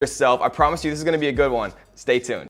yourself. I promise you this is going to be a good one. Stay tuned.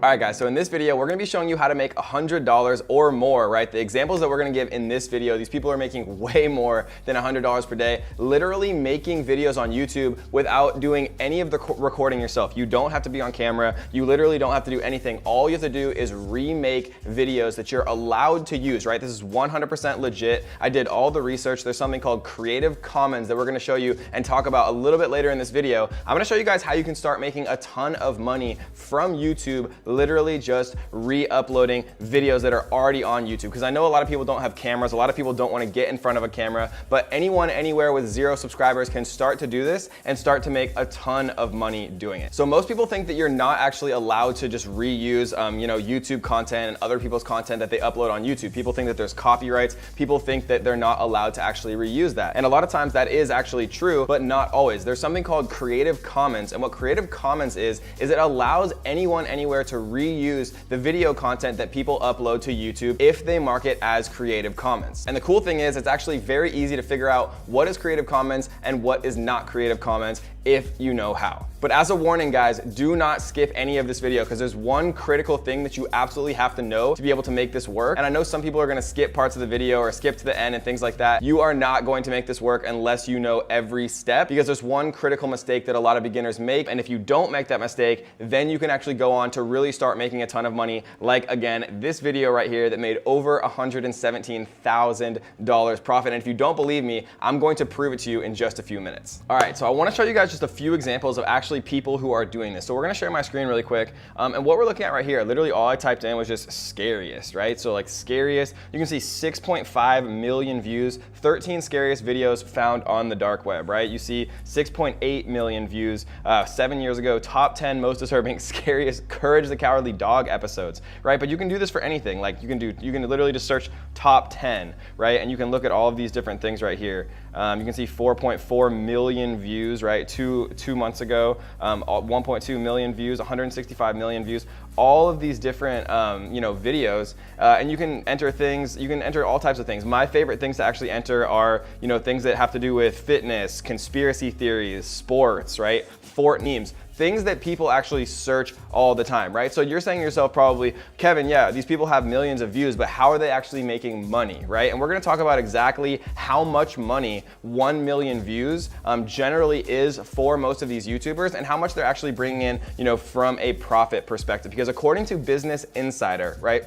All right guys, so in this video, we're gonna be showing you how to make $100 or more, right? The examples that we're gonna give in this video, these people are making way more than $100 per day, literally making videos on YouTube without doing any of the recording yourself. You don't have to be on camera. You literally don't have to do anything. All you have to do is remake videos that you're allowed to use, right? This is 100% legit. I did all the research. There's something called Creative Commons that we're gonna show you and talk about a little bit later in this video. I'm gonna show you guys how you can start making a ton of money from YouTube, literally just re-uploading videos that are already on YouTube. Because I know a lot of people don't have cameras, a lot of people don't want to get in front of a camera, but anyone anywhere with 0 subscribers can start to do this and start to make a ton of money doing it. So most people think that you're not actually allowed to just reuse YouTube content and other people's content that they upload on YouTube. People think that there's copyrights. People think that they're not allowed to actually reuse that. And a lot of times that is actually true, but not always. There's something called Creative Commons, and what Creative Commons is it allows anyone anywhere to reuse the video content that people upload to YouTube if they mark it as Creative Commons. And the cool thing is it's actually very easy to figure out what is Creative Commons and what is not Creative Commons if you know how. But as a warning guys, do not skip any of this video because there's one critical thing that you absolutely have to know to be able to make this work. And I know some people are gonna skip parts of the video or skip to the end and things like that. You are not going to make this work unless you know every step, because there's one critical mistake that a lot of beginners make. And if you don't make that mistake, then you can actually go on to really start making a ton of money. Like again, this video right here that made over $117,000 profit. And if you don't believe me, I'm going to prove it to you in just a few minutes. All right, so I wanna show you guys just a few examples of actually people who are doing this. So we're gonna share my screen really quick. And what we're looking at right here, literally all I typed in was just scariest, right? So like scariest, you can see 6.5 million views, 13 scariest videos found on the dark web, right? You see 6.8 million views 7 years ago, top 10 most disturbing, scariest Courage the Cowardly Dog episodes, right? But you can do this for anything. Like you can literally just search top 10, right? And you can look at all of these different things right here. You can see 4.4 million views, right? Two months ago, 1.2 million views, 165 million views, all of these different videos, and you can enter things, you can enter all types of things. My favorite things to actually enter are things that have to do with fitness, conspiracy theories, sports, right? Fort memes, things that people actually search all the time, right? So you're saying to yourself probably, Kevin, yeah, these people have millions of views, but how are they actually making money, right? And we're gonna talk about exactly how much money 1 million views generally is for most of these YouTubers and how much they're actually bringing in, from a profit perspective. Because according to Business Insider, right,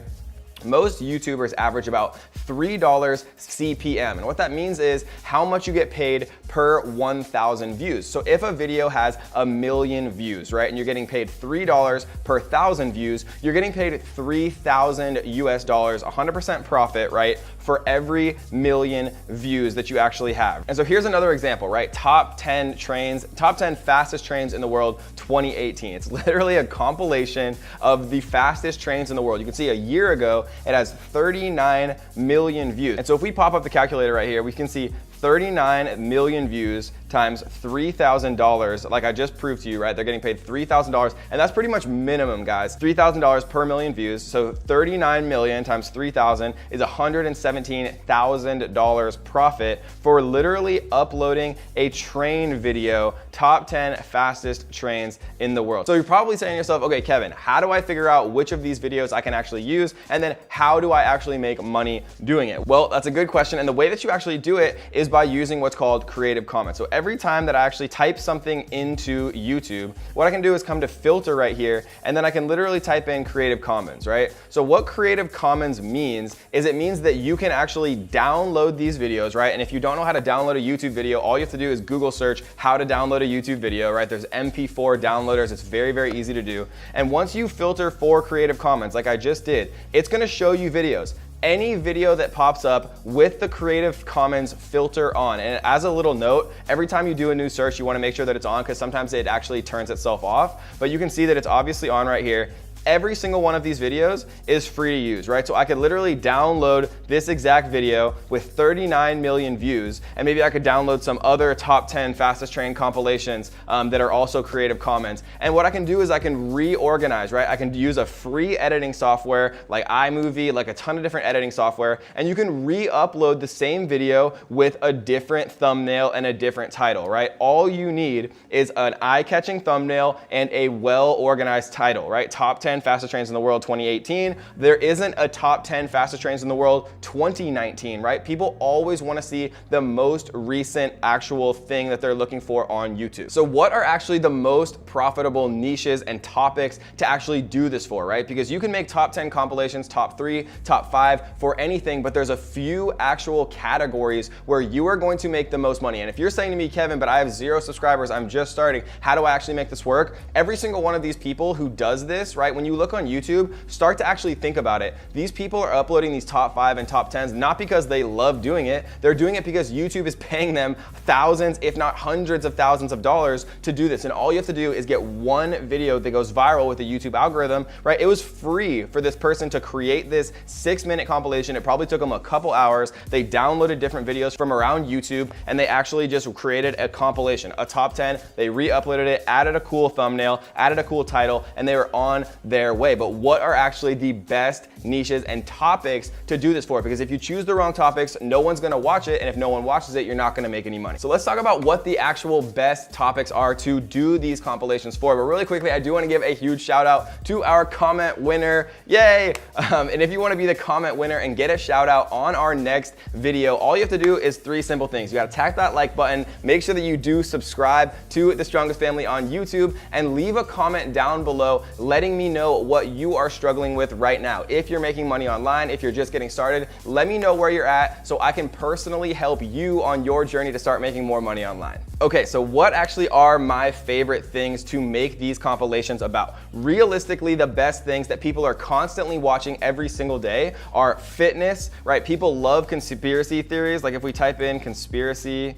most YouTubers average about $3 CPM. And what that means is how much you get paid per 1,000 views. So if a video has 1 million views, right, and you're getting paid $3 per 1,000 views, you're getting paid $3,000 US, 100% profit, right, for every 1 million views that you actually have. And so here's another example, right? Top 10 fastest trains in the world 2018. It's literally a compilation of the fastest trains in the world. You can see a year ago, it has 39 million views. And so if we pop up the calculator right here, we can see 39 million views times $3,000, like I just proved to you, right? They're getting paid $3,000, and that's pretty much minimum, guys. $3,000 per million views. So 39 million times 3,000 is $117,000 profit for literally uploading a train video, top 10 fastest trains in the world. So you're probably saying to yourself, okay, Kevin, how do I figure out which of these videos I can actually use? And then how do I actually make money doing it? Well, that's a good question. And the way that you actually do it is by using what's called Creative Commons. So every time that I actually type something into YouTube, what I can do is come to filter right here, and then I can literally type in Creative Commons, right? So what Creative Commons means is it means that you can actually download these videos, right? And if you don't know how to download a YouTube video, all you have to do is Google search how to download a YouTube video, right? There's MP4 downloaders. It's very, very easy to do. And once you filter for Creative Commons, like I just did, it's gonna show you videos. Any video that pops up with the Creative Commons filter on. And as a little note, every time you do a new search, you wanna make sure that it's on because sometimes it actually turns itself off. But you can see that it's obviously on right here. every single one of these videos is free to use, right? So I could literally download this exact video with 39 million views, and maybe I could download some other top 10 fastest train compilations that are also Creative Commons. And what I can do is I can reorganize, right? I can use a free editing software like iMovie, like a ton of different editing software, and you can re-upload the same video with a different thumbnail and a different title, right? All you need is an eye-catching thumbnail and a well-organized title, right? Top 10 fastest trains in the world 2018. There isn't a top 10 fastest trains in the world 2019, right? People always want to see the most recent actual thing that they're looking for on YouTube. So what are actually the most profitable niches and topics to actually do this for, right? Because you can make top 10 compilations, top 3, top 5 for anything, but there's a few actual categories where you are going to make the most money. And if you're saying to me, Kevin, but I have 0 subscribers, I'm just starting, how do I actually make this work? Every single one of these people who does this, right? When you look on YouTube, start to actually think about it. These people are uploading these top 5 and top 10s not because they love doing it. They're doing it because YouTube is paying them thousands, if not hundreds of thousands of dollars to do this. And all you have to do is get one video that goes viral with the YouTube algorithm, right? It was free for this person to create this 6-minute compilation. It probably took them a couple hours. They downloaded different videos from around YouTube, and they actually just created a compilation, a top 10. They re-uploaded it, added a cool thumbnail, added a cool title, and they were on their way. But what are actually the best niches and topics to do this for? Because if you choose the wrong topics, no one's gonna watch it, and if no one watches it, you're not gonna make any money. So let's talk about what the actual best topics are to do these compilations for. But really quickly, I do wanna give a huge shout out to our comment winner. Yay! And if you wanna be the comment winner and get a shout out on our next video, all you have to do is 3 simple things. You gotta tap that like button, make sure that you do subscribe to The Strongest Family on YouTube, and leave a comment down below letting me know what you are struggling with right now. If you're making money online, if you're just getting started, let me know where you're at so I can personally help you on your journey to start making more money online. Okay, so what actually are my favorite things to make these compilations about? Realistically, the best things that people are constantly watching every single day are fitness, right? People love conspiracy theories. Like if we type in conspiracy,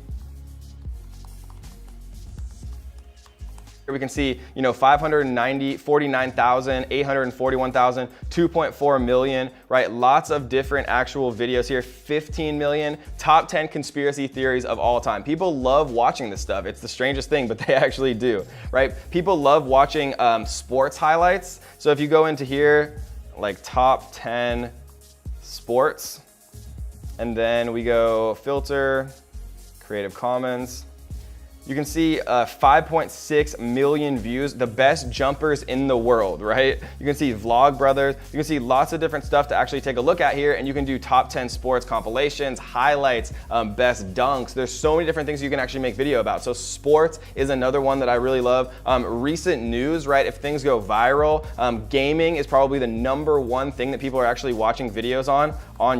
we can see, 549,000, 841,000, 2.4 million, right? Lots of different actual videos here, 15 million, top 10 conspiracy theories of all time. People love watching this stuff. It's the strangest thing, but they actually do, right? People love watching sports highlights. So if you go into here, like top 10 sports, and then we go filter, Creative Commons, you can see 5.6 million views, the best jumpers in the world, right? You can see Vlog Brothers, you can see lots of different stuff to actually take a look at here, and you can do top 10 sports compilations, highlights, best dunks. There's so many different things you can actually make video about. So sports is another one that I really love. Recent news, right? If things go viral, gaming is probably the #1 thing that people are actually watching videos on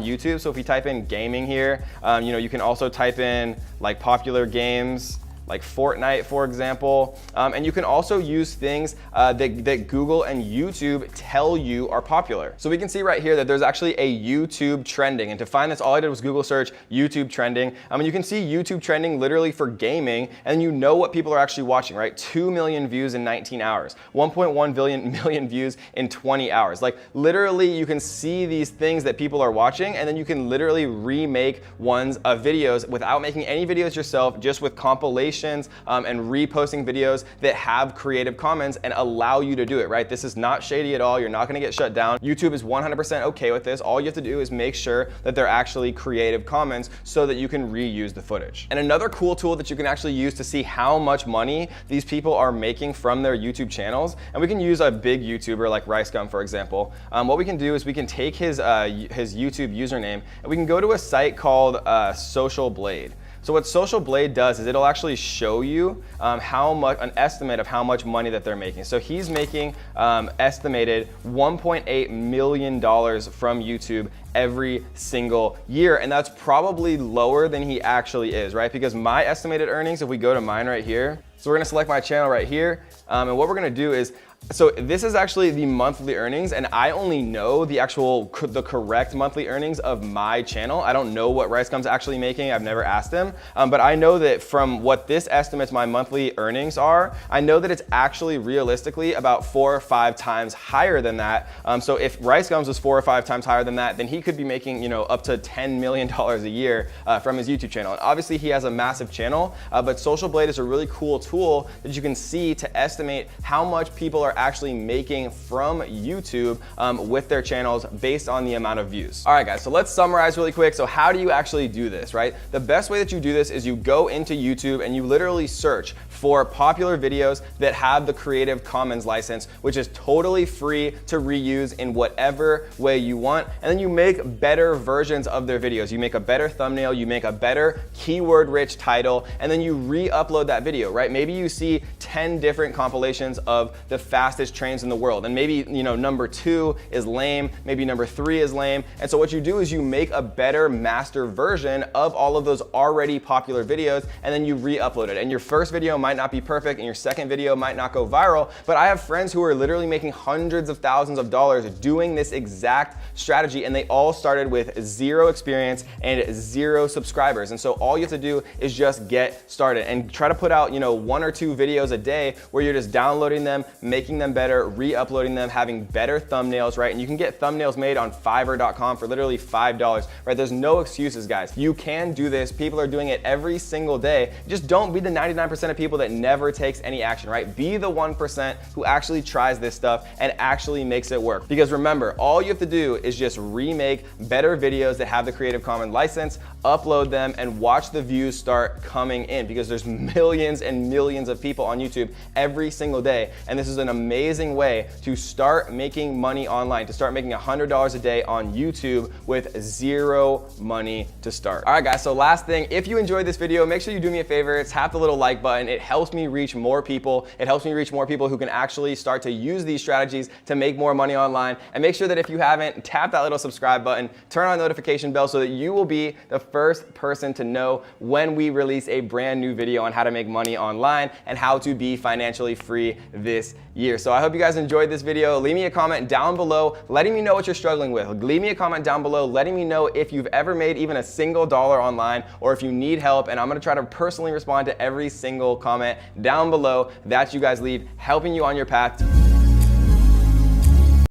YouTube. So if you type in gaming here, you can also type in like popular games, like Fortnite, for example. And you can also use things that Google and YouTube tell you are popular. So we can see right here that there's actually a YouTube trending. And to find this, all I did was Google search YouTube trending. And you can see YouTube trending literally for gaming, and you know what people are actually watching, right? 2 million views in 19 hours, 1.1 million views in 20 hours. Like literally you can see these things that people are watching, and then you can literally remake ones of videos without making any videos yourself, just with compilations and reposting videos that have Creative Commons and allow you to do it, right? This is not shady at all. You're not gonna get shut down. YouTube is 100% okay with this. All you have to do is make sure that they're actually Creative Commons so that you can reuse the footage. And another cool tool that you can actually use to see how much money these people are making from their YouTube channels, and we can use a big YouTuber like RiceGum, for example. What we can do is we can take his YouTube username, and we can go to a site called Social Blade. So what Social Blade does is it'll actually show you an estimate of how much money that they're making. So he's making estimated $1.8 million from YouTube every single year, and that's probably lower than he actually is, right? Because my estimated earnings, if we go to mine right here, so we're gonna select my channel right here, and what we're gonna do is So this is actually the monthly earnings, and I only know the correct monthly earnings of my channel. I don't know what RiceGum's actually making. I've never asked him, but I know that from what this estimates my monthly earnings are, I know that it's actually realistically about 4 or 5 times higher than that. So if RiceGum's was 4 or 5 times higher than that, then he could be making, you know, up to $10 million a year from his YouTube channel. And obviously he has a massive channel, but Social Blade is a really cool tool that you can see to estimate how much people are actually making from YouTube with their channels based on the amount of views. All right, guys, so let's summarize really quick. So how do you actually do this, right? The best way that you do this is you go into YouTube and you literally search for popular videos that have the Creative Commons license, which is totally free to reuse in whatever way you want. And then you make better versions of their videos. You make a better thumbnail, you make a better keyword-rich title, and then you re-upload that video, right? Maybe you see 10 different compilations of the fastest trains in the world, and maybe, you know, number 2 is lame, maybe number 3 is lame, and so what you do is you make a better master version of all of those already popular videos, and then you re-upload it. And your first video might not be perfect, and your second video might not go viral, but I have friends who are literally making hundreds of thousands of dollars doing this exact strategy, and they all started with 0 experience and 0 subscribers. And so all you have to do is just get started and try to put out, you know, 1 or 2 videos a day where you're just downloading them, making them better, re-uploading them, having better thumbnails, right? And you can get thumbnails made on Fiverr.com for literally $5, right? There's no excuses, guys. You can do this. People are doing it every single day. Just don't be the 99% of people that never takes any action, right? Be the 1% who actually tries this stuff and actually makes it work. Because remember, all you have to do is just remake better videos that have the Creative Commons license, upload them, and watch the views start coming in, because there's millions and millions of people on YouTube every single day. And this is an amazing way to start making money online, to start making $100 a day on YouTube with 0 money to start. All right, guys, so last thing, if you enjoyed this video, make sure you do me a favor, tap the little like button. It helps me reach more people. It helps me reach more people who can actually start to use these strategies to make more money online. And make sure that if you haven't, tap that little subscribe button, turn on the notification bell so that you will be the first person to know when we release a brand new video on how to make money online and how to be financially free this year. So I hope you guys enjoyed this video. Leave me a comment down below letting me know what you're struggling with. Leave me a comment down below letting me know if you've ever made even a single dollar online, or if you need help, and I'm gonna try to personally respond to every single comment down below that you guys leave, helping you on your path